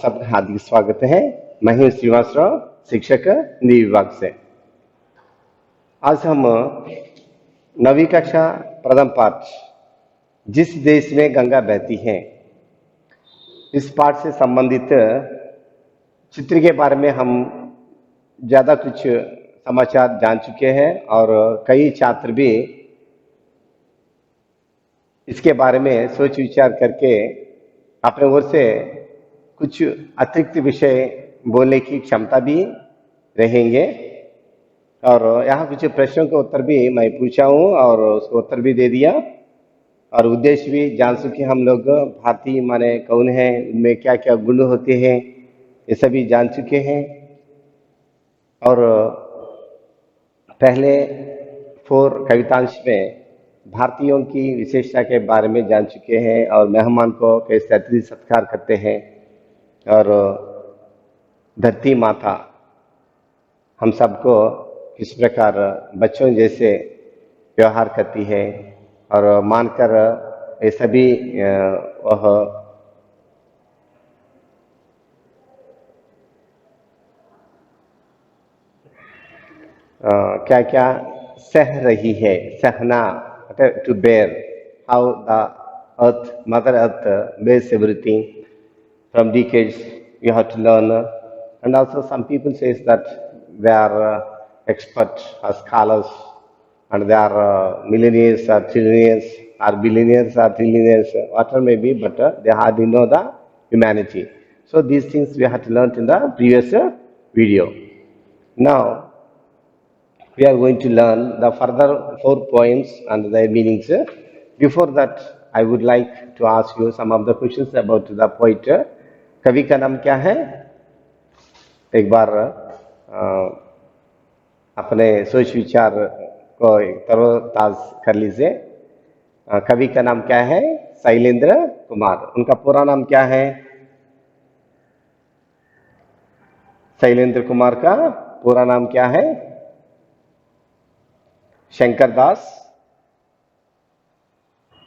सबका हार्दिक स्वागत है। मैं हूं श्रीवास्तव, शिक्षक हिंदी विभाग से। आज हम 9वीं कक्षा प्रथम पाठ जिस देश में गंगा बहती है इस पाठ से संबंधित चित्र के बारे में हम ज़्यादा कुछ समाचार जान चुके हैं और कई छात्र भी इसके बारे में सोच विचार करके अपने ओर से कुछ अतिरिक्त विषय बोलने की क्षमता भी रहेंगे। और यहाँ कुछ प्रश्नों के उत्तर भी मैं पूछा हूँ और उसको उत्तर भी दे दिया और उद्देश्य भी जान चुके हम लोग। भारतीय माने कौन है, उनमें क्या क्या गुण होते हैं, ये सभी जान चुके हैं। और पहले 4 कवितांश में भारतीयों की विशेषता के बारे में जान चुके हैं और मेहमान को कैसे अतिथि सत्कार करते हैं और धरती माता हम सबको किस प्रकार बच्चों जैसे व्यवहार करती है और मानकर ये सभी वह क्या क्या सह रही है, सहना, to bear, how the earth, mother earth bears everything from decades you have to learn. And also some people says that they are experts or scholars and they are millionaires or trillionaires or billionaires or trillionaires, whatever may be, but they hardly know the humanity. So these things we have to learn in the previous video. Now we are going to learn the further 4 poems and their meanings. Before that, I would like to ask you some of the questions about the poet. कवि का नाम क्या है? एक बार अपने सोच विचार को तरोताज कर लीजिए। कवि का नाम क्या है? शैलेंद्र कुमार। उनका पूरा नाम क्या है? शैलेंद्र कुमार का पूरा नाम क्या है? शंकरदास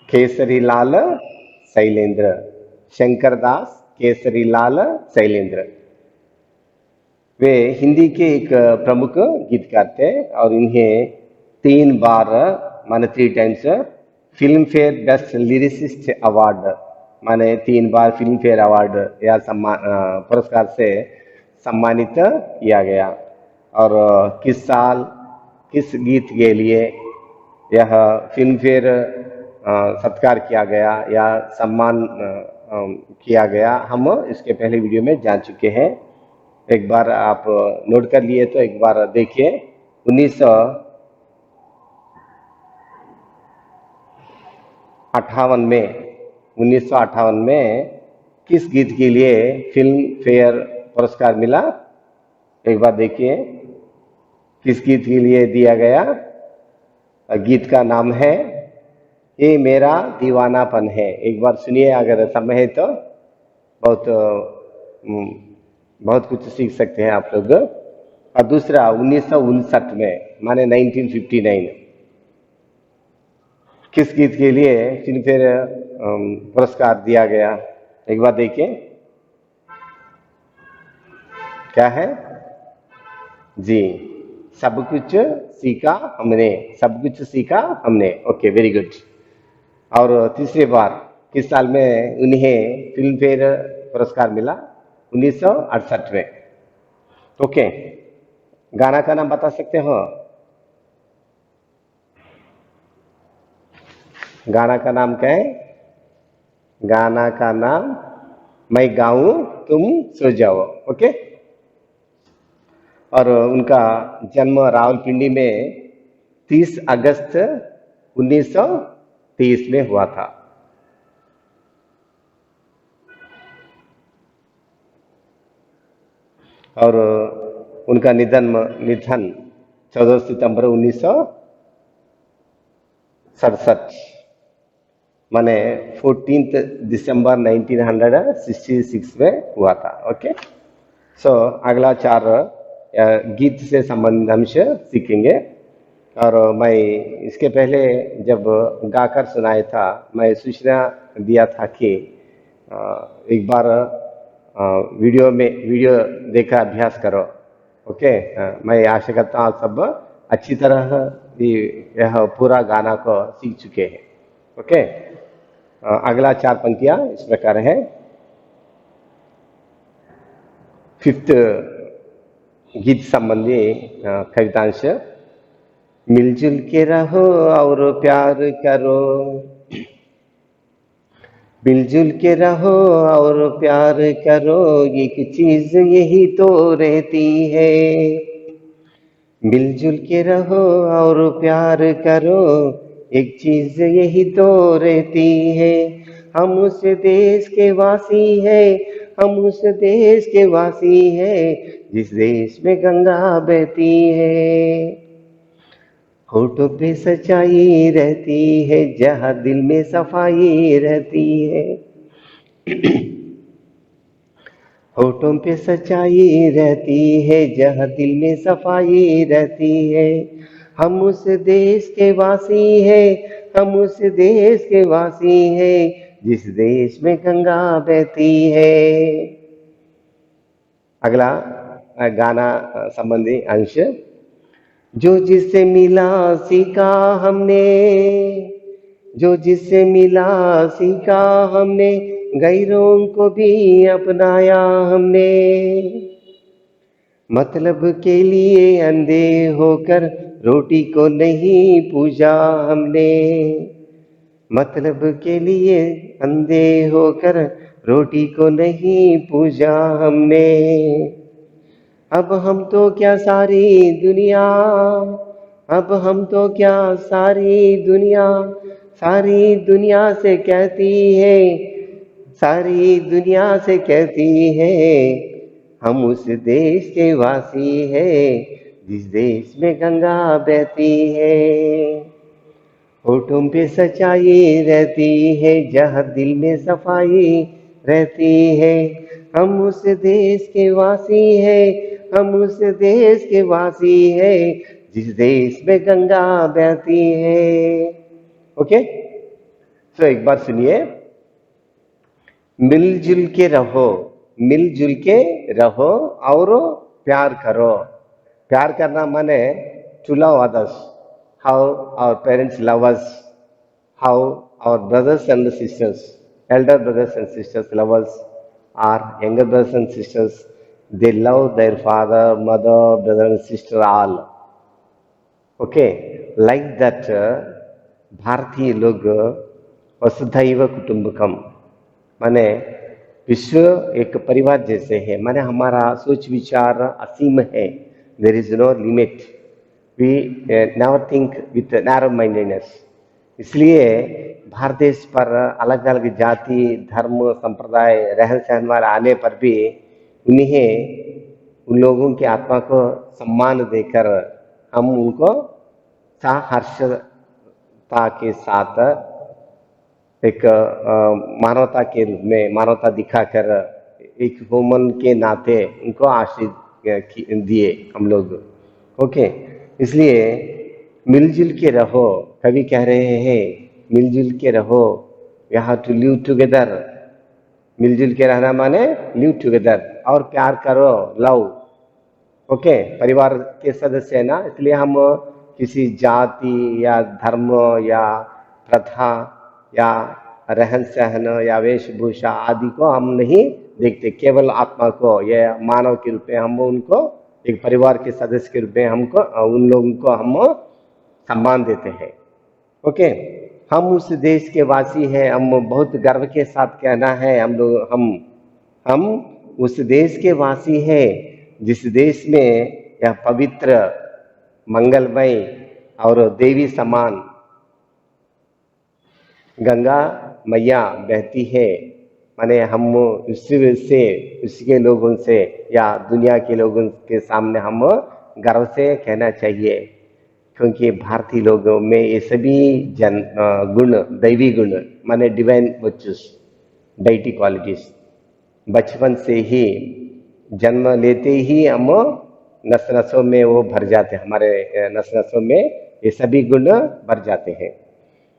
केसरीलाल शैलेंद्र। शंकरदास केसरीलाल शैलेंद्र वे हिंदी के एक प्रमुख गीतकार थे और इन्हें 3 बार माने 3 times film fair best lyricist award माने 3 बार फिल्म फेयर अवार्ड या पुरस्कार से सम्मानित किया गया। और किस साल किस गीत के लिए यह फिल्म फेयर सत्कार किया गया या सम्मान किया गया, हम इसके पहले वीडियो में जान चुके हैं। एक बार आप नोट कर लिए तो एक बार देखिए। 1958 में किस गीत के लिए फिल्म फेयर पुरस्कार मिला? एक बार देखिए किस गीत के लिए दिया गया। गीत का नाम है ये मेरा दीवानापन है। एक बार सुनिए, अगर समय है तो बहुत कुछ सीख सकते हैं आप लोग। और दूसरा 1959 में माने 1959 किस गीत के लिए फिल्म फेयर पुरस्कार दिया गया? एक बार देखिए क्या है जी, सब कुछ सीखा हमने। सब कुछ सीखा हमने। Okay, very good. और तीसरी बार किस साल में उन्हें फिल्म फेयर पुरस्कार मिला? 1968 में। ओके, गाना का नाम बता सकते हो? गाना का नाम क्या है? गाना का नाम मैं गाऊं तुम सो जाओ। ओके। और उनका जन्म रावलपिंडी में 30 अगस्त 1923 में हुआ था। और उनका निधन 14 सितंबर 1967 माने 14 दिसंबर 1966 में हुआ था। ओके, सो अगला 4 गीत से संबंधित अंश सीखेंगे। और मैं इसके पहले जब गाकर सुनाया था, मैं सूचना दिया था कि एक बार वीडियो देखकर अभ्यास करो। ओके, मैं आशा करता हूँ आप सब अच्छी तरह यह पूरा गाना को सीख चुके हैं। ओके, अगला 4 पंक्तियां इस प्रकार है। 5th गीत संबंधी कवितांश। मिलजुल के रहो और प्यार करो, मिलजुल के रहो और प्यार करो, एक चीज यही तो रहती है। मिलजुल के रहो और प्यार करो, एक चीज यही तो रहती है। हम उस देश के वासी है, हम उस देश के वासी है, जिस देश में गंगा बहती है। होठों पे सच्चाई रहती है, जहाँ दिल में सफाई रहती है। होठों पे सच्चाई रहती है, जहाँ दिल में सफाई रहती है। हम उस देश के वासी है, हम उस देश के वासी है, जिस देश में गंगा बहती है। अगला गाना संबंधी अंश। जो जिससे मिला सीखा हमने, जो जिससे मिला सीखा हमने, गैरों को भी अपनाया हमने। मतलब के लिए अंधे होकर रोटी को नहीं पूजा हमने, मतलब के लिए अंधे होकर रोटी को नहीं पूजा हमने। अब हम तो क्या सारी दुनिया, अब हम तो क्या सारी दुनिया, सारी दुनिया से कहती है, सारी दुनिया से कहती है, हम उस देश के वासी है, जिस देश में गंगा बहती है। होठों पे सच्चाई रहती है, जहाँ दिल में सफाई रहती है। हम उस देश के वासी है, हम उस देश के वासी है, जिस देश में गंगा बहती है। ओके, तो एक बार सुनिए। मिलजुल के रहो, मिलजुल के रहो और प्यार करो। प्यार करना माने to love others, how our parents love us, how our brothers and sisters, elder brothers and sisters love us, our younger brothers and sisters, they love their father, mother, brother and sister all. Okay, like that भारतीय लोग वसुधैव कुटुंबकम माने विश्व एक परिवार जैसे है। माने हमारा सोच विचार असीम है, there is no limit, we never think with narrow mindedness. इसलिए भारत देश पर अलग अलग जाति, धर्म, संप्रदाय, रहन सहन वाले आने पर भी उन लोगों की आत्मा को सम्मान देकर हम उनको सहर्षता के साथ एक मानवता के रूप में, मानवता दिखाकर एक ह्यूमन के नाते उनको आशीर्वाद दिए हम लोग। ओके, इसलिए मिलजुल के रहो। कवि कह रहे हैं मिलजुल के रहो, we have to live together. मिलजुल के रहना माने लिव टुगेदर, और प्यार करो, लव। ओके, परिवार के सदस्य है ना, इसलिए हम किसी जाति या धर्म या प्रथा या रहन सहन या वेशभूषा आदि को हम नहीं देखते, केवल आत्मा को या मानव के रूप में हम उनको एक परिवार के सदस्य के रूप में हमको उन लोगों को हम सम्मान देते हैं। ओके, हम उस देश के वासी हैं, हम बहुत गर्व के साथ कहना है हम लोग, हम उस देश के वासी हैं जिस देश में यह पवित्र, मंगलमय और देवी समान गंगा मैया बहती है। माने हम उसके लोगों से या दुनिया के लोगों के सामने हम गर्व से कहना चाहिए, क्योंकि भारतीय लोगों में ये सभी गुण, दैवी गुण माने डिवाइन वर्चुस, डाइटी क्वालिटीज बचपन से ही, जन्म लेते ही हम नस नसों में वो भर जाते हैं, हमारे नस नसों में ये सभी गुण भर जाते हैं।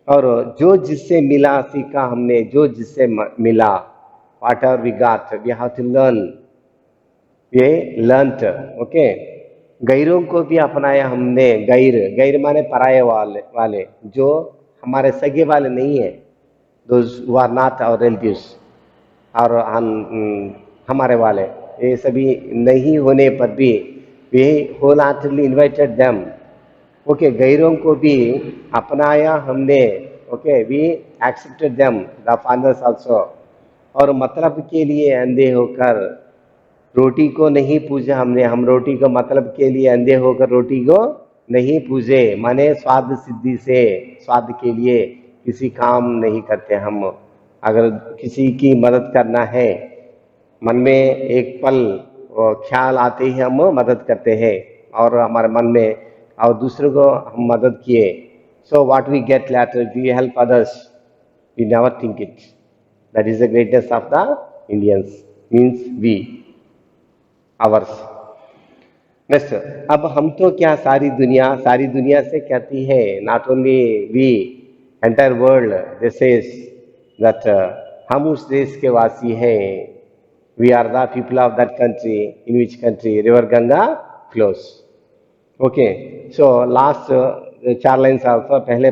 और जो जिससे मिला सीखा हमने, जो जिससे मिला whatever we got, we have to learn. We learnt, okay. गैरों को भी अपनाया हमने. गैर गैर माने पराये वाले जो हमारे सगे वाले नहीं है. Those who are not our relatives और हमारे वाले, ये सभी नहीं होने पर भी we wholeheartedly invited them. Okay, गैरों को भी अपनाया हमने. Okay, we accepted them the fathers also. और मतलब के लिए अंधे होकर रोटी को नहीं पूजा हमने. हम रोटी को मतलब के लिए अंधे होकर रोटी को नहीं पूजे. माने स्वाद सिद्धि से, स्वाद के लिए किसी काम नहीं करते हम. अगर किसी की मदद करना है, मन में एक पल ख्याल आते ही हम मदद करते हैं और हमारे मन में और दूसरों को हम मदद किए. So what we get later, we help others, we never think it. That is the greatness of the Indians, means we, ours. Next, अब हम तो क्या सारी दुनिया से कहती है. Not only we, entire world this is that हम उस देश के वासी हैं. We are the people of that country in which country river Ganga flows. Okay, so last 4 lines also, पहले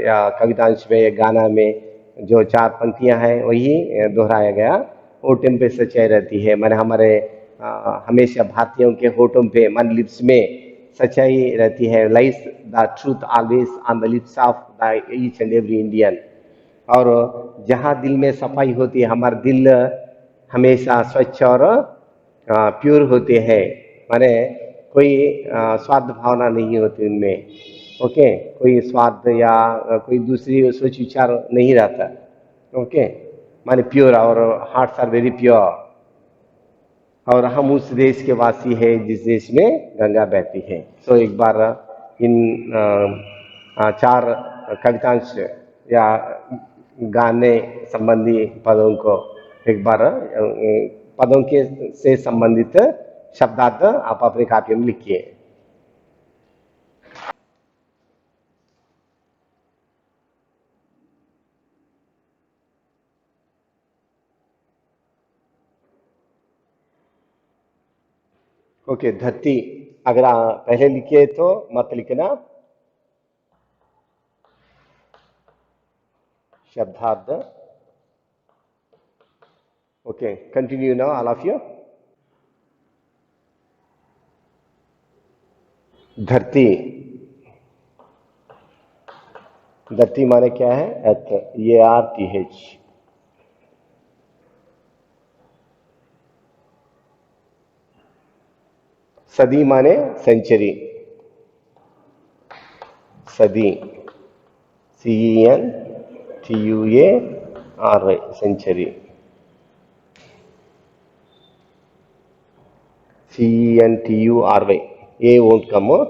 या कवितांश में या गाना में जो 4 पंक्तियां हैं वही दोहराया गया. होठों पे सच्चाई रहती है. मैंने हमारे हमेशा भारतीयों के होठों पे, मन लिप्स में सच्चाई रहती है. Lies the truth always on the lips of the each and every Indian. और जहाँ दिल में सफाई होती है, हमारे दिल हमेशा स्वच्छ और प्योर होते हैं. माने कोई स्वार्थ भावना नहीं होती उनमें. ओके, कोई स्वार्थ या कोई दूसरी सोच विचार नहीं रहता. ओके, माने प्योर, और हार्ट्स आर वेरी प्योर. और हम उस देश के वासी हैं जिस देश में गंगा बहती है. सो एक बार इन 4 कवितांश या गाने संबंधी पदों को एक बार पदों के से संबंधित शब्दार्थ आप अपने कापी में लिखिए. ओके, धरती अगर पहले लिखिए तो मत लिखना. शब्दार्थ. Okay, continue now all of you. धरती. धरती माने क्या है? अर्थ. ये RTH. सदी माने सेंचुरी. सदी, CENTUARY, century. CENTURY, A won't come.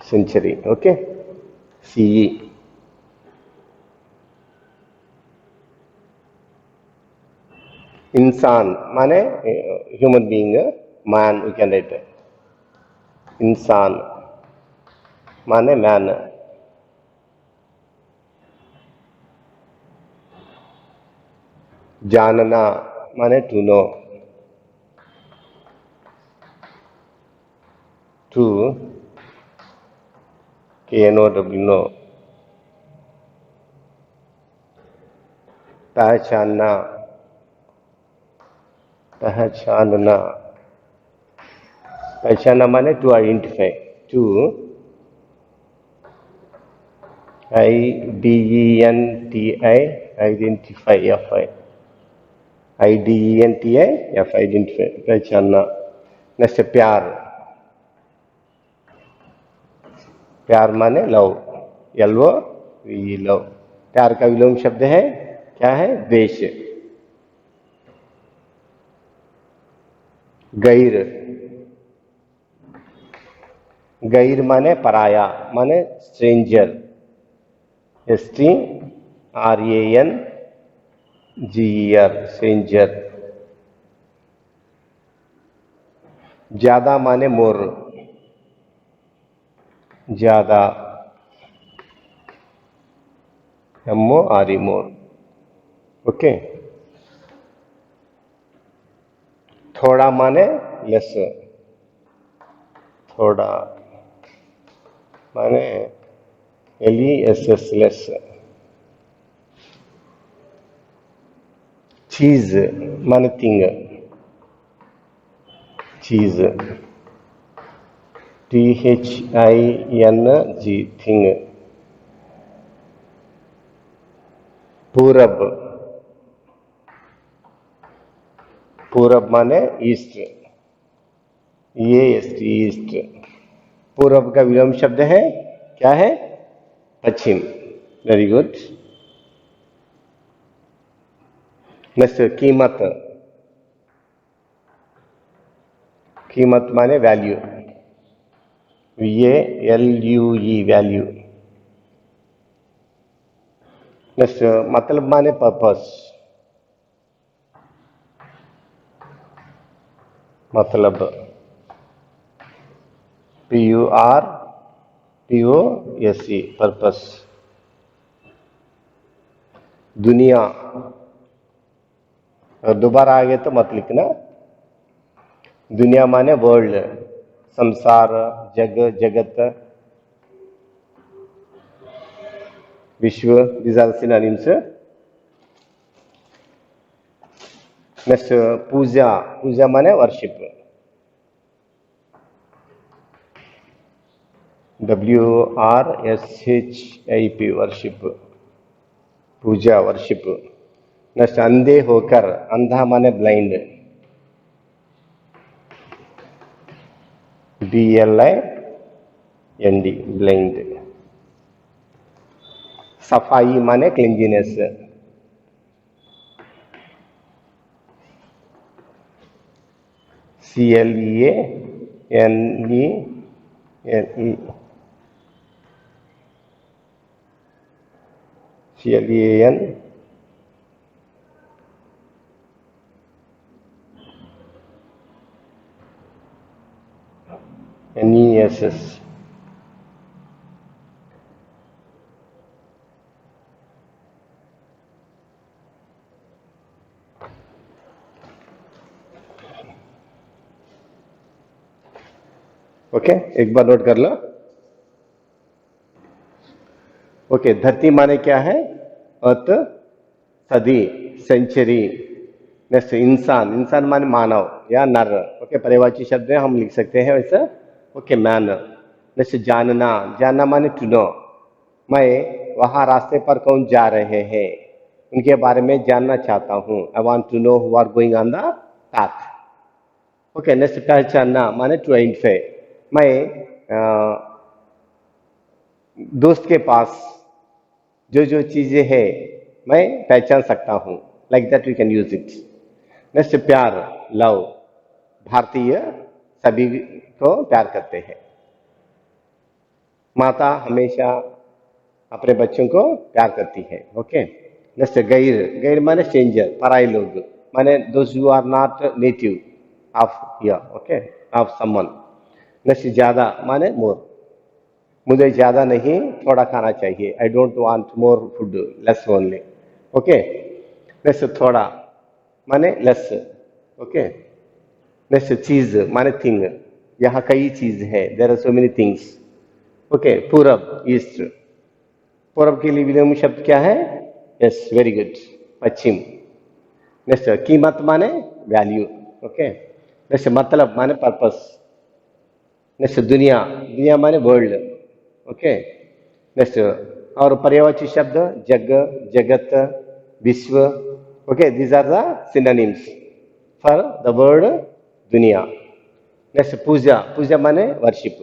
Century, okay. CE. इंसान माने human being, man we can write. इंसान माने मैन. जानना माने to know. To KNOW, no. पहचानना, पहचानना. पहचानना माने to identify. To IDENTI, identify. FI, IDENTI, F, identify, पहचानना. नेक्स्ट, प्यार. प्यार माने लव. LOVE, love. प्यार का विलोम शब्द है क्या है? द्वेष. गैर. गैर माने पराया, माने स्ट्रेंजर. STRANGER, stranger. ज्यादा माने मोर. ज्यादा. MORE, more. ओके, थोड़ा माने लेस, थोड़ा माने LESS, लेस। चीज माने थिंग, चीज, THING, थिंग। पूरब, पूरब माने ईस्ट, EAST, ईस्ट। पूरब का विलोम शब्द है, क्या है? पश्चिम। Very good. नेक्स्ट, कीमत, कीमत माने वैल्यू, VALUE, वैल्यू। नेक्स्ट, मतलब माने पर्पस, मतलब PURPOSE, पर्पस। दुनिया, और दोबारा आ गए तो मत लिखना। दुनिया माने वर्ल्ड, संसार, जग, जगत, विश्व, these are synonyms. नेक्स्ट, पूजा, पूजा माने वर्शिप, WORSHIP, वर्शिप, पूजा, वर्शिप। नेक्स्ट, अंधे होकर, अंधा माने ब्लाइंड, BLIND, ब्लाइंड। सफाई माने क्लीनलीनेस, CLEANNESS। ओके, एक बार नोट कर लो। ओके, धरती माने क्या है? अर्थ, सदी, सेंचुरी। नेक्स्ट, इंसान, इंसान माने मानव या नर। ओके, पर्यायवाची शब्द है, हम लिख सकते हैं वैसा। Okay, man. नेक्स्ट, जानना, जानना माने टू नो। मैं वहां रास्ते पर कौन जा रहे हैं, उनके बारे में जानना चाहता हूँ। I want to know who are going on the path. Okay, next, पहचानना माने टू आइडेंटिफाई। मैं दोस्त के पास जो जो चीजें हैं मैं पहचान सकता हूं। Like that we can use it. Next, प्यार, लव। भारतीय सभी को प्यार करते हैं। माता हमेशा अपने बच्चों को प्यार करती है। ओके, नेक्स्ट, गैर, गैर माने स्ट्रेंजर, पराई लोग, माने those who are not native of here. Okay, of someone. Next, ज्यादा माने मोर, मुझे ज्यादा नहीं थोड़ा खाना चाहिए। I don't want more food, less only. Okay, next, थोड़ा माने लेस। ओके, नेक्स्ट, चीज माने थिंग, यहाँ कई चीज है, there are so many things. Okay, पूरब, ईस्ट। पूरब के लिए विलोम शब्द क्या है? यस, वेरी गुड, पश्चिम। नेक्स्ट, कीमत माने वैल्यू। ओके, नेक्स्ट, मतलब माने पर्पस। नेक्स्ट, दुनिया, दुनिया माने वर्ल्ड। ओके, नेक्स्ट, और पर्यायवाची शब्द जग, जगत, विश्व। Okay, these are the synonyms for the word दुनिया। नेक्स्ट, पूजा, पूजा माने वर्शिप।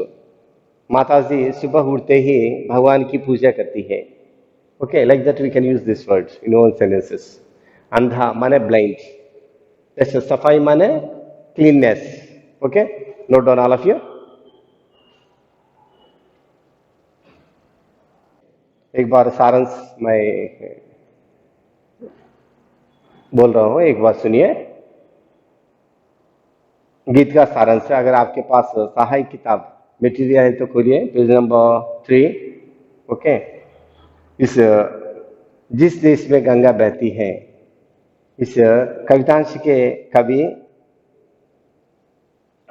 माता जी सुबह उठते ही भगवान की पूजा करती है। Okay, like that we can use this word in all sentences. अंधा माने ब्लाइंड। नेक्स्ट, सफाई माने cleanness. Okay, note down all of you. एक बार सारांश मैं बोल रहा हूं, एक बार सुनिए। गीत का सारांश है। अगर आपके पास सहायक किताब मटेरियल है तो खोलिए पेज नंबर 3। ओके, इस जिस देश में गंगा बहती है, इस कवितांश के कवि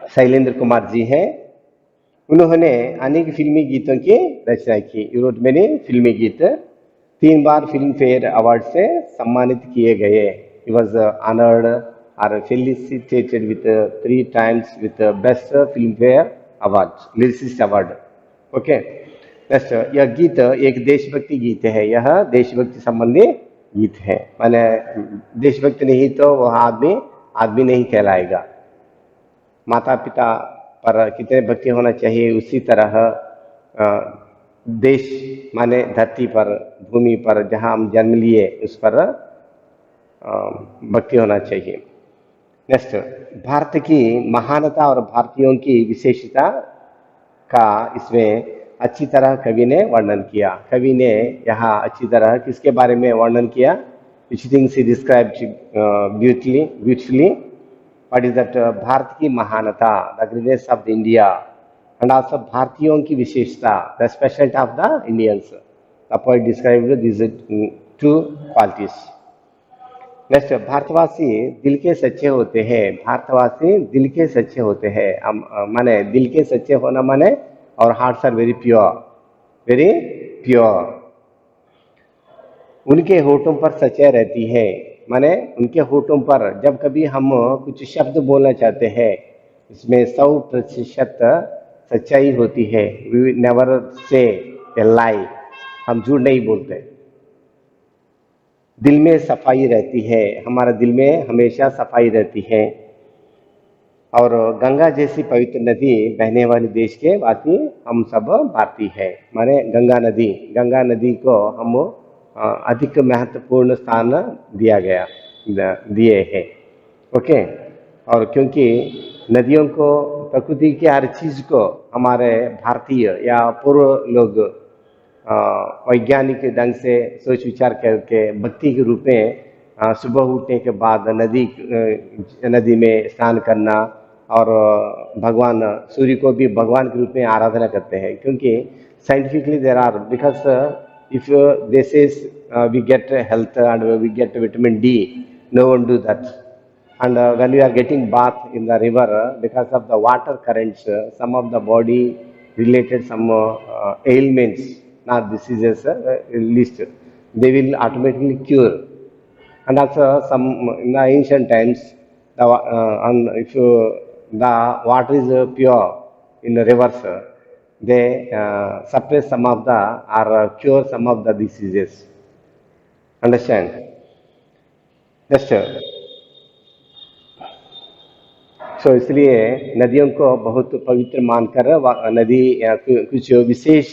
शैलेंद्र कुमार जी हैं। उन्होंने अनेक फिल्मी गीतों की रचना की, यूरोट में फिल्मी गीत 3 बार फिल्म फेयर अवार्ड से सम्मानित किए गए। ही वॉज ऑनर्ड और felicitated with 3 times with best film fair award, lyricist award. Okay, next, यह गीत एक देशभक्ति गीत है। यह देशभक्ति संबंधी गीत है, माने देशभक्ति नहीं तो वह आदमी आदमी नहीं कहलाएगा। माता पिता पर कितने भक्ति होना चाहिए, उसी तरह देश माने धरती पर, भूमि पर जहाँ हम जन्म लिए उस पर भक्ति होना चाहिए। नेक्स्ट, भारत की महानता और भारतीयों की विशेषता का इसमें अच्छी तरह कवि ने वर्णन किया। कवि ने यहाँ अच्छी तरह किसके बारे में वर्णन किया? Which things he described beautifully. What is that? Bharat की महानता, the greatness of the India, and also भारतीयों की विशेषता, the speciality of the Indians. The poet described this 2 qualities. Next, भारतवासी दिल के सच्चे होते हैं। भारतवासी दिल के सच्चे होते हैं। माने दिल के सच्चे होना माने our hearts are very pure, very pure. उनके होठों पर सच्चाई रहती है, माने उनके होठों पर जब कभी हम कुछ शब्द बोलना चाहते हैं, इसमें 100% सच्चाई होती है। वी नेवर से ए लाई, हम झूठ नहीं बोलते। दिल में सफाई रहती है, हमारा दिल में हमेशा सफाई रहती है। और गंगा जैसी पवित्र नदी बहने वाले देश के वासी हम सब भारतीय है। माने गंगा नदी को हम अधिक महत्वपूर्ण स्थान दिए हैं। ओके, और क्योंकि नदियों को, प्रकृति की हर चीज को हमारे भारतीय या पूर्व लोग वैज्ञानिक ढंग से सोच विचार करके भक्ति के रूप में सुबह उठने के बाद नदी में स्नान करना और भगवान सूर्य को भी भगवान के रूप में आराधना करते हैं। क्योंकि scientifically there are, because if they says we get health and we get vitamin D, no one do that. And when we are getting bath in the river, because of the water currents, some of the body related some ailments, not diseases, least they will automatically cure. And also some in the ancient times, and if the water is pure in the rivers, they suppress some of the or cure some of the diseases. Understand? Just सो इसलिए नदियों को बहुत पवित्र मानकर नदी कुछ विशेष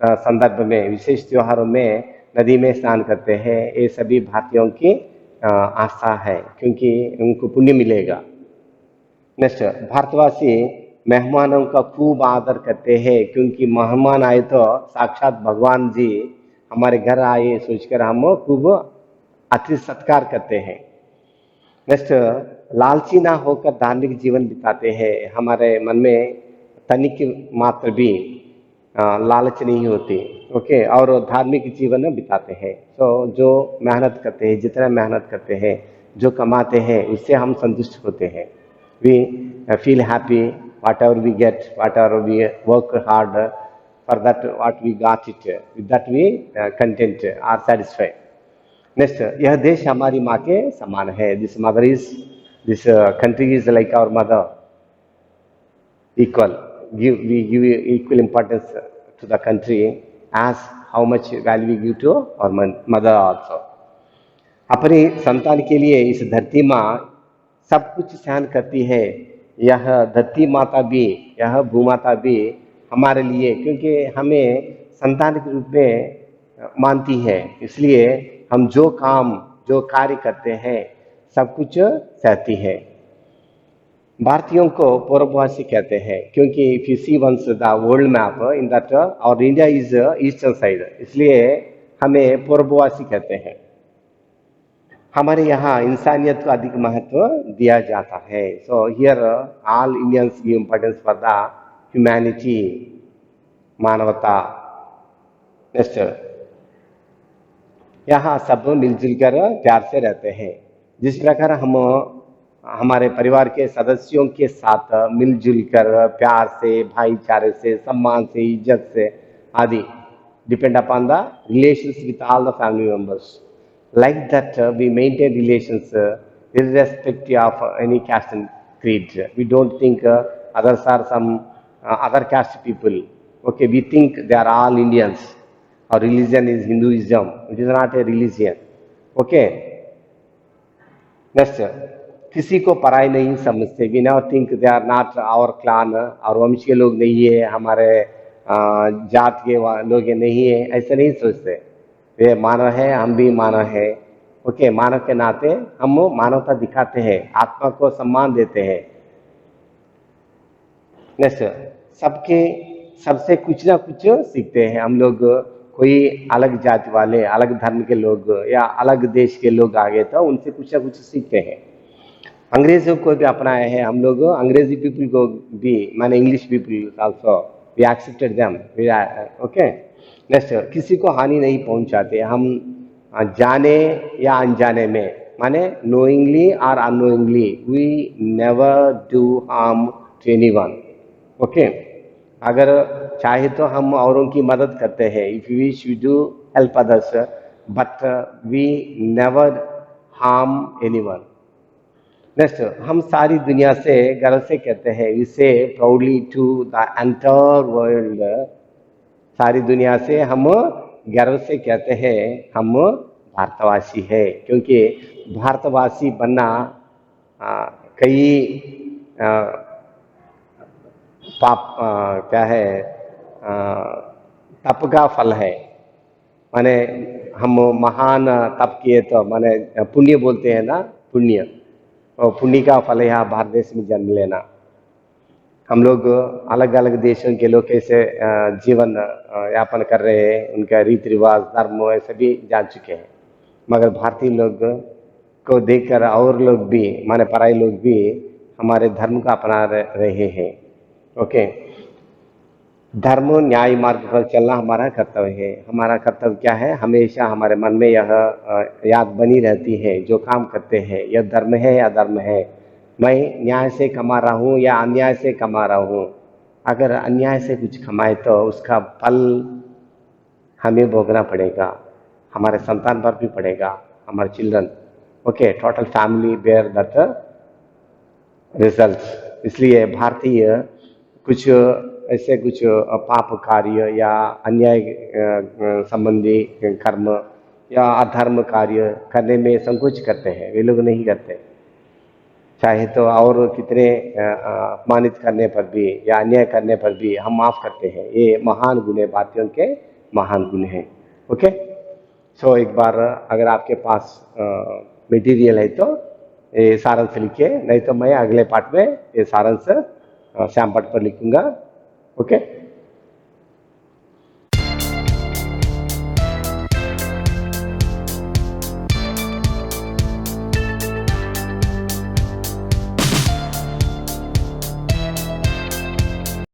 संदर्भ में, विशेष त्योहारों में नदी में स्नान करते हैं। ये सभी भारतीयों की आस्था है, क्योंकि उनको पुण्य मिलेगा। नेक्स्ट, भारतवासी मेहमानों का खूब आदर करते हैं, क्योंकि मेहमान आए तो साक्षात भगवान जी हमारे घर आए सोचकर हम खूब अतिथि सत्कार करते हैं। नेक्स्ट, लालची ना होकर धार्मिक जीवन बिताते हैं। हमारे मन में तनिक मात्र भी लालच नहीं होती। ओके, और धार्मिक जीवन बिताते हैं। तो जो मेहनत करते हैं, जितना मेहनत करते हैं, जो कमाते हैं, उससे हम संतुष्ट होते हैं। We feel happy whatever we get, whatever we work hard for that what we got it, with that we content are satisfied. Next, यह देश हमारी माँ के समान है। This mother is, this country is like our mother, equal. We give equal importance to the country as how much value we give to our mother also. अपनी संतान के लिए इस धरती माँ सब कुछ सहन करती है। यह धरती माता भी, यह भूमाता भी हमारे लिए, क्योंकि हमें संतान के रूप में मानती है, इसलिए हम जो काम, जो कार्य करते हैं, सब कुछ सहती है। भारतीयों को पूर्ववासी कहते हैं, क्योंकि if you see once the world map in that our India is eastern side, इसलिए हमें पूर्ववासी कहते हैं। हमारे यहाँ इंसानियत को अधिक महत्व दिया जाता है। So here all Indians give importance for the humanity, मानवता। नेक्स्ट, यहाँ सब मिलजुल कर प्यार से रहते हैं। जिस प्रकार हम हमारे परिवार के सदस्यों के साथ मिलजुल कर प्यार से, भाईचारे से, सम्मान से, इज्जत से आदि depend upon the relations with all the family members. Like that, we maintain relations irrespective of any caste and creed. We don't think others are some other caste people. Okay, we think they are all Indians. Our religion is Hinduism. It is not a religion. Okay, next. किसी को पराई नहीं समझते। We now think they are not our clan, और वंश के लोग नहीं है, हमारे जात के लोग नहीं है, ऐसे नहीं सोचते। वे मानव है, हम भी मानव है। ओके, मानव के नाते हम मानवता दिखाते हैं, आत्मा को सम्मान देते हैं। नेक्स्ट, सबके सबसे कुछ ना कुछ सीखते हैं हम लोग। कोई अलग जाति वाले, अलग धर्म के लोग या अलग देश के लोग आ गए तो उनसे कुछ ना कुछ सीखते हैं। अंग्रेजों को भी अपनाए हैं हम लोग, अंग्रेजी पीपल को भी, माने English people also we accepted them. Okay, next, किसी को हानि नहीं पहुंचाते हम, जाने या अनजाने में, माने नोइंगली और unknowingly we never do harm to anyone. Okay, अगर चाहे तो हम औरों की मदद करते हैं, if you wish you do help others, but we never harm anyone. Next, हम सारी दुनिया से गर्व से कहते हैं, we say proudly to the entire world. सारी दुनिया से हम गर्व से कहते हैं हम भारतवासी है, क्योंकि भारतवासी बनना कई आ, पाप क्या है, तप का फल है। माने हम महान तप किए तो माने पुण्य बोलते हैं ना, पुण्य, और पुण्य का फल है यहाँ भारत देश में जन्म लेना। हम लोग अलग अलग देशों के लोग कैसे जीवन यापन कर रहे हैं, उनका रीति रिवाज, धर्म, ऐसे भी जान चुके हैं। मगर भारतीय लोग को देखकर और लोग भी, माने पराई लोग भी हमारे धर्म को अपना रहे हैं। ओके, धर्म न्याय मार्ग पर चलना हमारा कर्तव्य है। हमारा कर्तव्य क्या है, हमेशा हमारे मन में यह याद बनी रहती है जो काम करते हैं, यह धर्म है या अधर्म है, मैं न्याय से कमा रहा हूँ या अन्याय से कमा रहा हूँ। अगर अन्याय से कुछ कमाए तो उसका फल हमें भोगना पड़ेगा, हमारे संतान पर भी पड़ेगा, हमारे children. Okay, total family bear that result. इसलिए भारतीय कुछ ऐसे कुछ पाप कार्य या अन्याय संबंधी कर्म या अधर्म कार्य करने में संकोच करते हैं, वे लोग नहीं करते। चाहे तो और कितने अपमानित करने पर भी या अन्याय करने पर भी हम माफ करते हैं। ये महान गुण है, भारतीयों के महान गुण है। ओके, सो एक बार अगर आपके पास मटेरियल है तो ये सारांश लिखिए, नहीं तो मैं अगले पार्ट में ये सारांश श्याम पट पर लिखूंगा। ओके।